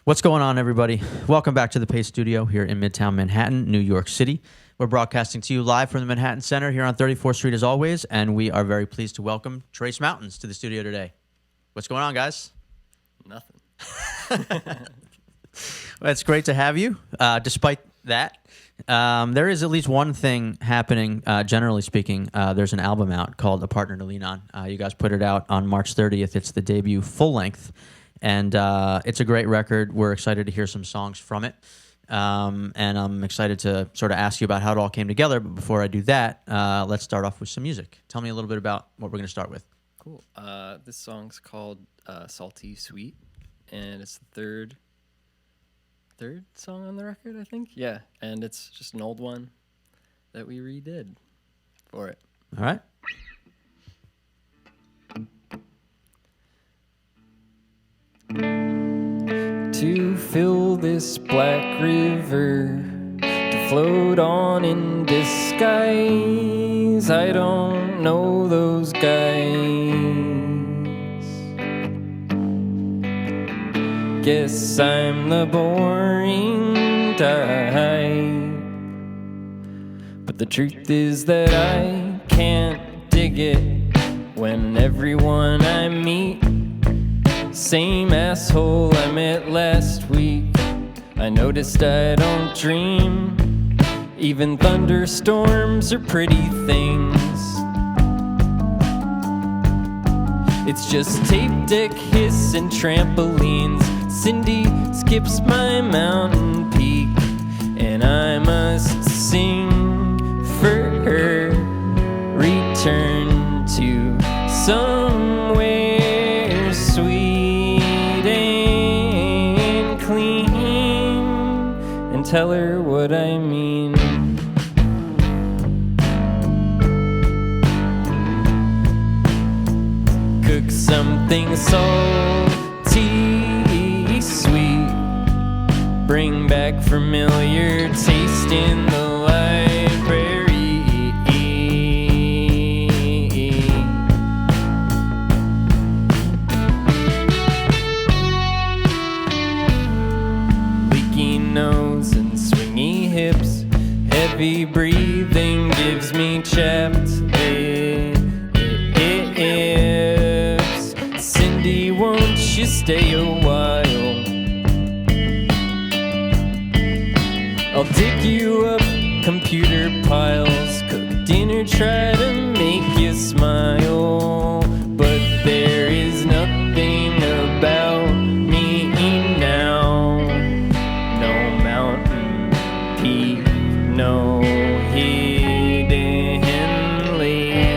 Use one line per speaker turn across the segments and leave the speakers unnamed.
What's going on, everybody? Welcome back to the Paste Studio here in Midtown Manhattan, New York City. We're broadcasting to you live from the Manhattan Center here on 34th Street as always, and we are very pleased to welcome Trace Mountains to the studio today. What's going on, guys?
Nothing.
Well, it's great to have you. Despite that, there is at least one thing happening, generally speaking. There's an album out called A Partner to Lean On. You guys put it out on March 30th. It's the debut full-length, and it's a great record. We're excited to hear some songs from it, and I'm excited to sort of ask you about how it all came together. But before I do that, let's start off with some music. Tell me a little bit about what we're going to start with.
Cool. This song's called Salty Sweet, and it's the third song on the record, I think. Yeah, and it's just an old one that we redid for it.
All right.
To fill this black river, to float on in disguise, I don't know those guys. Guess I'm the boring type, but the truth is that I can't dig it when everyone I meet, same asshole I met last week. I noticed I don't dream, even thunderstorms are pretty things. It's just tape deck hiss and trampolines. Cindy skips my mountain peak, and I must sing for her. Return to somewhere sweet and clean, and tell her what I mean. Cook something salty sweet, bring back familiar taste in the library. Leaky nose and swingy hips, heavy breathing gives me chapped hips. Cindy, won't you stay a while? I'll dig you up computer piles, cook dinner, try to make you smile. But there is nothing about me now. No mountain peak, no hidden lake.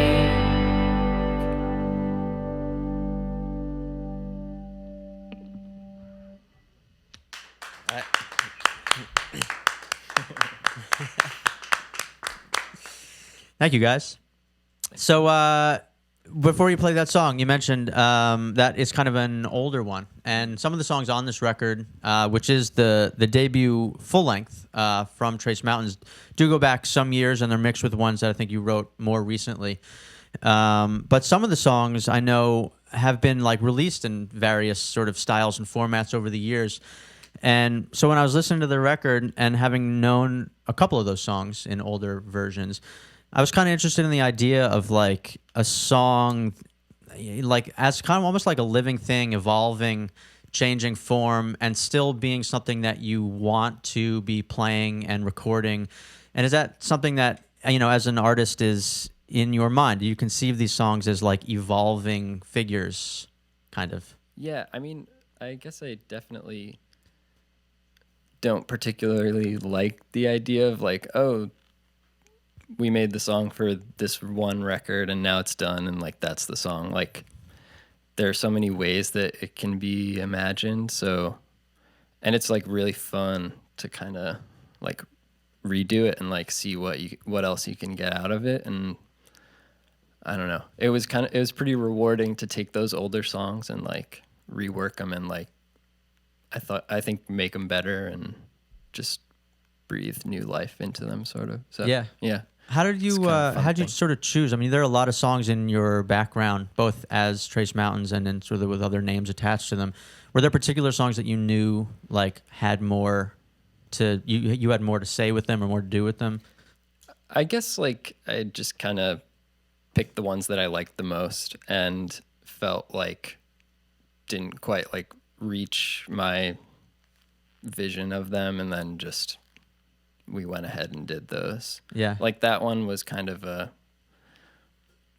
Thank you, guys. So before you play that song, you mentioned that it's kind of an older one. And some of the songs on this record, which is the debut full-length from Trace Mountains, do go back some years, and they're mixed with ones that I think you wrote more recently. But some of the songs I know have been like released in various sort of styles and formats over the years. And so when I was listening to the record and having known a couple of those songs in older versions, I was kind of interested in the idea of like a song, like as kind of almost like a living thing, evolving, changing form, and still being something that you want to be playing and recording. And is that something that, you know, as an artist is in your mind? Do you conceive these songs as like evolving figures, kind of?
Yeah, I mean, I guess I definitely don't particularly like the idea of like, oh, we made the song for this one record and now it's done and like that's the song. Like there are so many ways that it can be imagined. So, and it's like really fun to kind of like redo it and like see what else you can get out of it. And I don't know. It was pretty rewarding to take those older songs and like rework them and like I think make them better and just breathe new life into them, sort of. So
Yeah.
yeah.
How did you
kind of a fun
how'd you
thing.
sort of choose? I mean, there are a lot of songs in your background, both as Trace Mountains and then sort of with other names attached to them. Were there particular songs that you knew like had more to you had more to say with them or more to do with them?
I guess like I just kind of picked the ones that I liked the most and felt like didn't quite like reach my vision of them, and then just we went ahead and did those.
Yeah.
Like that one was kind of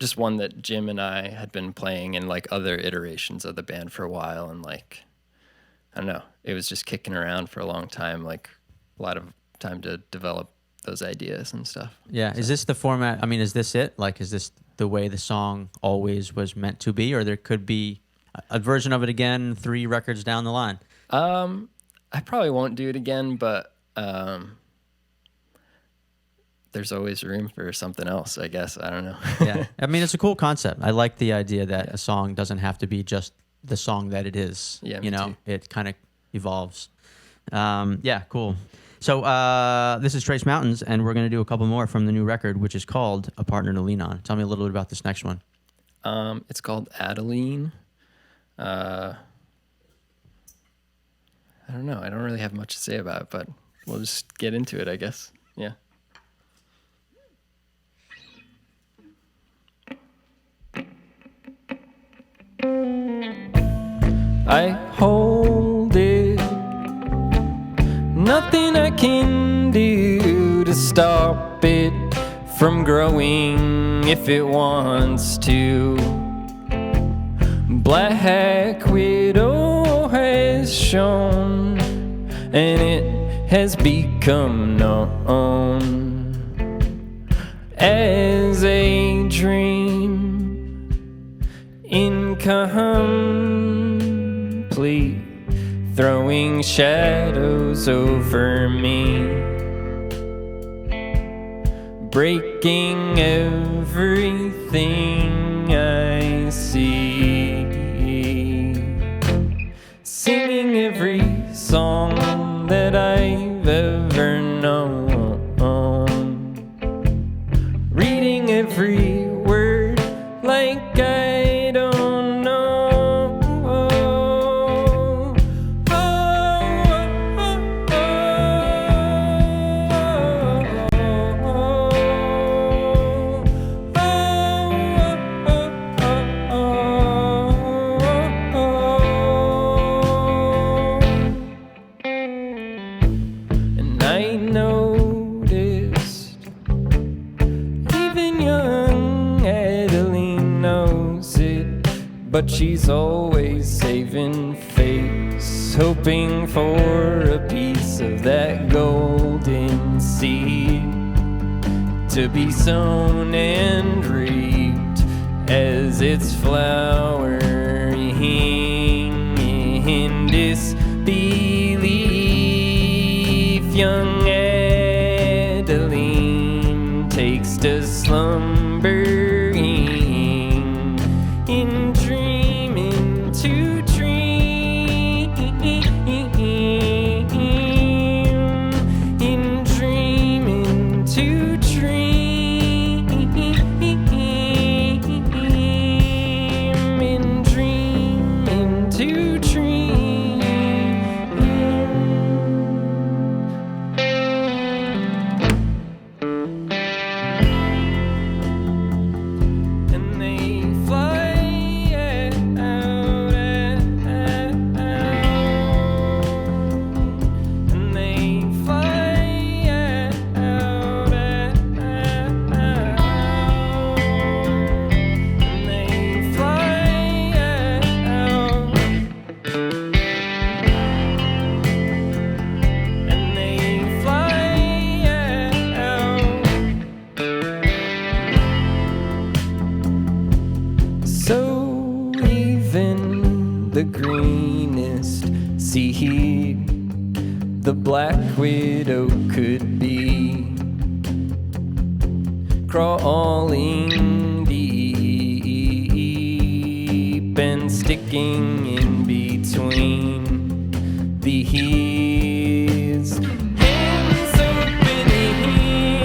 just one that Jim and I had been playing in like other iterations of the band for a while, and like I don't know, it was just kicking around for a long time, like a lot of time to develop those ideas and stuff.
Yeah. Is this the format? I mean, is this it? Like, is this the way the song always was meant to be, or there could be a version of it again 3 records down the line?
I probably won't do it again, but there's always room for something else, I guess. I don't know.
Yeah. I mean, it's a cool concept. I like the idea that a song doesn't have to be just the song that it is.
Yeah,
you
me
know,
too.
it kind of evolves. Yeah, cool. So this is Trace Mountains, and we're going to do a couple more from the new record, which is called A Partner to Lean On. Tell me a little bit about this next one.
It's called Adeline. I don't know. I don't really have much to say about it, but we'll just get into it, I guess. Yeah. I hold it. Nothing I can do to stop it from growing if it wants to. Black Widow has shown, and it has become known as a dream incomplete, throwing shadows over me, breaking everything I see, singing every song that I've ever known, reading every word like I don't know. And I noticed even young Adeline knows it, but she's always saving face, hoping for a piece of that golden seed to be sown and reaped as it's flowering in disbelief. Young Adeline takes to slumbering in dreaming to dream, in dreaming to dream, in dreaming to dream. And they fly out, and they fly out, and they fly out, and they fly out. So even the greenest seed the Black Widow could be crawling deep and sticking in between these hands opening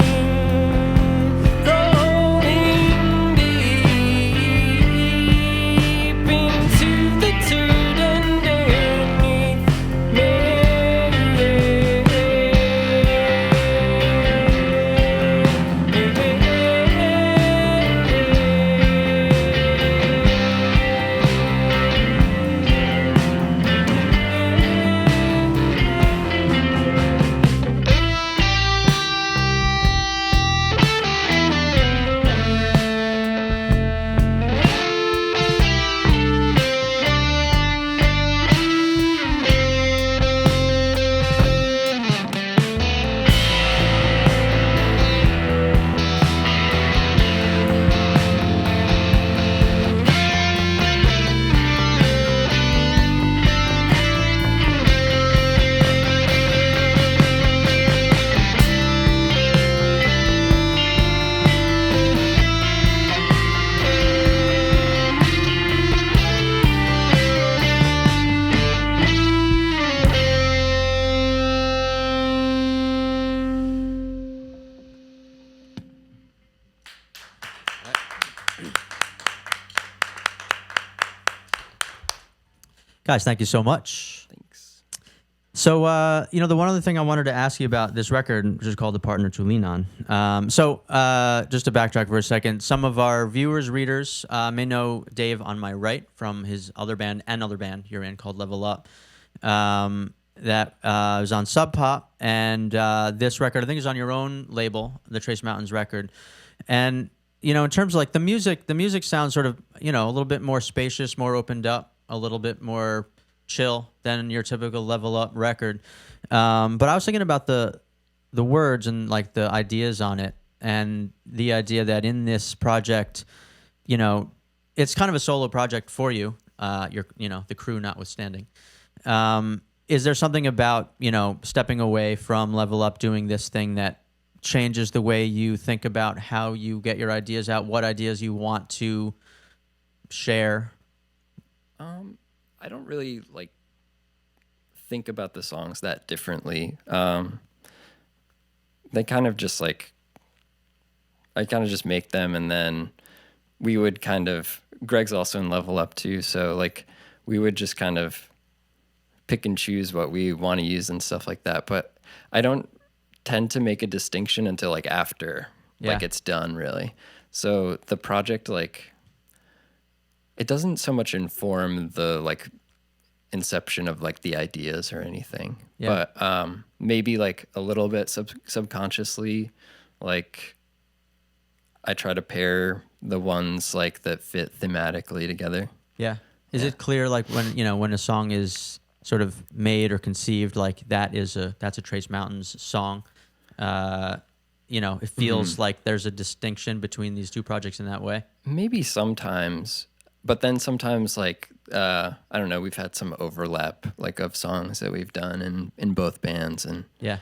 Guys, thank you so much.
Thanks.
So, the one other thing I wanted to ask you about this record, which is called The Partner to Lean On. Just to backtrack for a second, some of our viewers, readers may know Dave on my right from his other band you're in called Level Up. That was on Sub Pop, and this record I think is on your own label, the Trace Mountains record. And in terms of like the music sounds sort of a little bit more spacious, more opened up, a little bit more chill than your typical Level Up record. But I was thinking about the words and like the ideas on it, and the idea that in this project, it's kind of a solo project for you. The crew notwithstanding. Is there something about, stepping away from Level Up, doing this thing that changes the way you think about how you get your ideas out, what ideas you want to share?
I don't really think about the songs that differently. They kind of just I kind of just make them, and then we would Greg's also in Level Up too, so we would just kind of pick and choose what we want to use and stuff like that. But I don't tend to make a distinction until after it's done, really. So the project it doesn't so much inform the inception of the ideas or anything, but maybe a little bit subconsciously, I try to pair the ones that fit thematically together.
Yeah. Is it clear when a song is sort of made or conceived, that's a Trace Mountains song? It feels like there's a distinction between these two projects in that way. Maybe
sometimes, but then sometimes I don't know, we've had some overlap of songs that we've done in both bands, and yeah,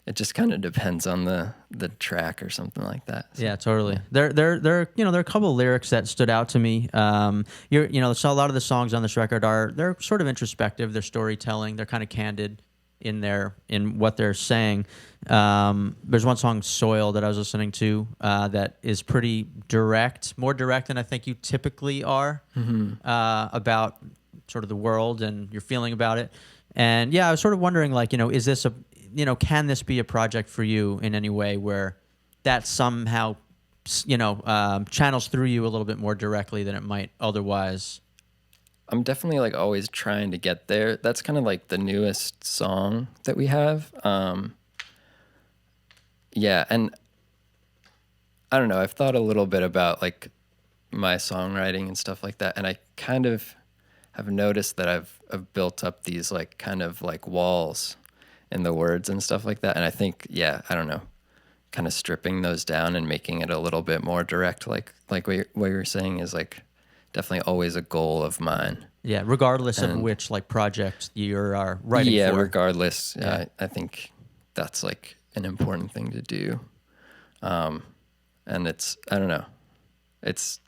it just kind of depends on the track or something like that. So,
yeah, totally. There are a couple of lyrics that stood out to me. So a lot of the songs on this record they're sort of introspective. They're storytelling. They're kind of candid in what they're saying. There's one song, Soil, that I was listening to that is pretty direct, more direct than I think you typically are, about sort of the world and your feeling about it. And yeah, I was sort of wondering, is this can this be a project for you in any way where that somehow, channels through you a little bit more directly than it might otherwise?
I'm definitely always trying to get there. That's kind of the newest song that we have. Yeah, and I don't know, I've thought a little bit about my songwriting and stuff like that, and I kind of have noticed that I've built up these walls in the words and stuff like that. And I think, I don't know, kind of stripping those down and making it a little bit more direct, what you were saying is definitely always a goal of mine.
Yeah, regardless of which project you're writing for.
Yeah, regardless. Yeah. I think that's an important thing to do. And it's, I don't know, it's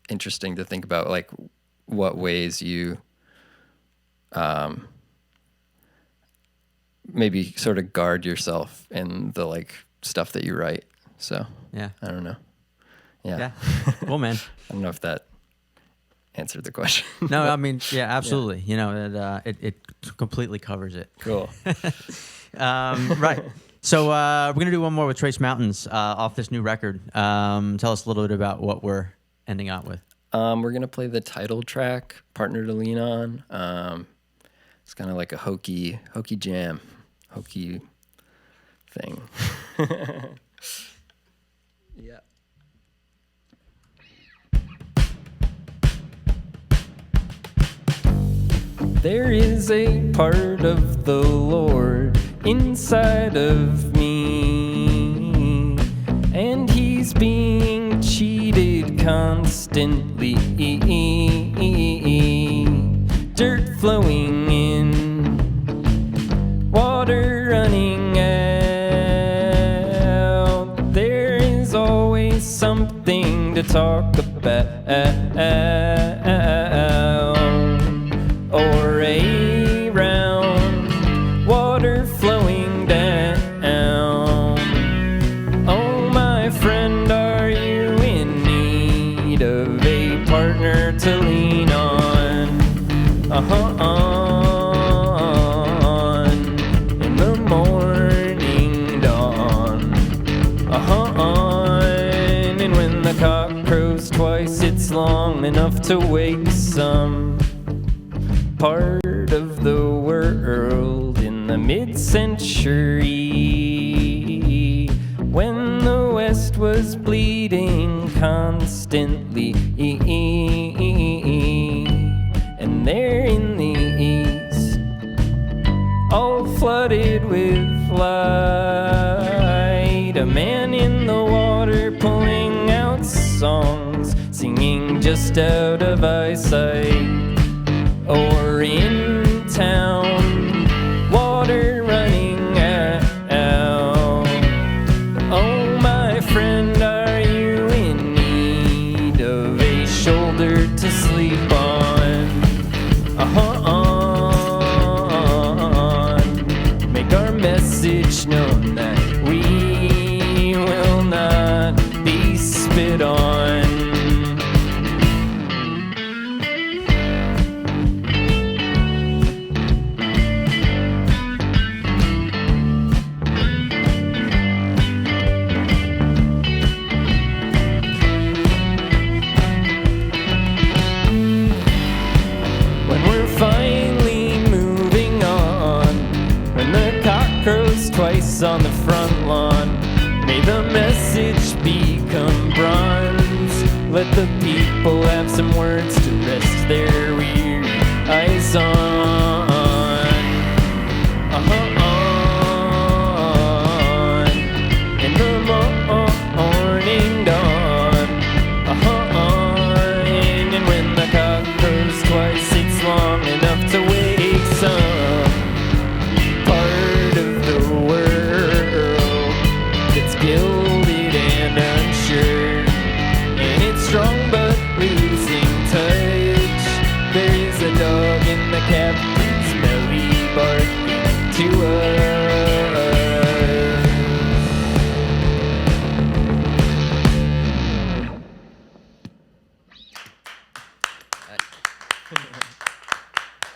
interesting to think about what ways you maybe sort of guard yourself in the stuff that you write. So
yeah,
I don't know. Yeah.
Cool, man.
I don't know if that answered the question.
No, I mean, yeah, absolutely. Yeah. It completely covers it.
Cool.
Right. So we're gonna do one more with Trace Mountains off this new record. Tell us a little bit about what we're ending out with.
We're gonna play the title track, "Partner to Lean On." It's kind of like a hokey jam, hokey thing. Yeah. There is a part of the Lord inside of me, and he's being cheated constantly. Dirt flowing in, water running out. There is always something to talk about, or around, water flowing down. Oh, my friend, are you in need of a partner to lean on? to wake some part of the world in the mid-century, when the West was bleeding constantly, and there in the East, all flooded with light, a man in the water pulling out songs, singing just out of eyesight, or in town, water running out. Oh, my friend, are you in need of a shoulder to sleep on? Make our message known that we will not be spit on. Twice on the front lawn, may the message become bronze. Let the people have some words to rest their weary eyes on. In the morning dawn, and when the cock crows twice, it's long enough to wake some gilded and unsure, and it's strong but losing touch. There is a dog in the captain's belly barking to us.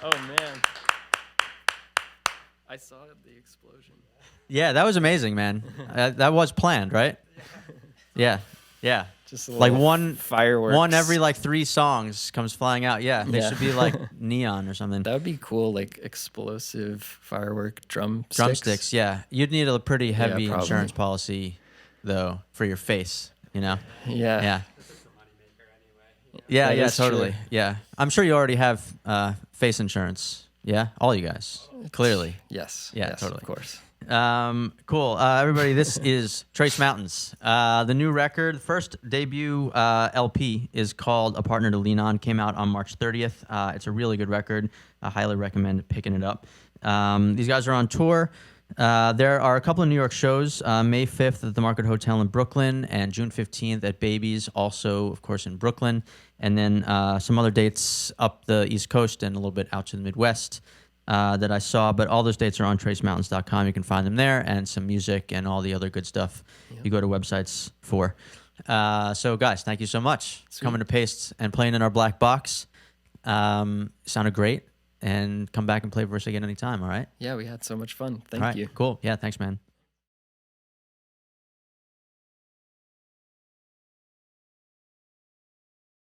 Oh man, I saw the explosion.
Yeah, that was amazing, man. That was planned, right? Yeah, yeah.
Just
like one
fireworks.
One every like 3 songs comes flying out. Yeah, they should be like neon or something.
That would be cool, like explosive firework drumsticks.
Drumsticks, yeah. You'd need a pretty heavy
probably.
insurance policy, though, for your face. You know?
Yeah.
Yeah. Yeah,
That
yeah,
is
totally.
true.
Yeah, I'm sure you already have face insurance. Yeah, all you guys, clearly.
Yes.
Yeah,
yes,
totally.
Of course.
Cool. Everybody, this is Trace Mountains. The new record, first debut LP is called A Partner to Lean On, came out on March 30th. It's a really good record. I highly recommend picking it up. These guys are on tour. There are a couple of New York shows, May 5th at the Market Hotel in Brooklyn and June 15th at Babies, also, of course, in Brooklyn. And then some other dates up the East Coast and a little bit out to the Midwest. That I saw, but all those dates are on tracemountains.com. You can find them there, and some music and all the other good stuff you go to websites for. So, guys, thank you so much for coming to Paste and playing in our black box. Sounded great, and come back and play for us again anytime, all right?
Yeah, we had so much fun.
All
Thank
right,
you.
cool. Yeah, thanks, man.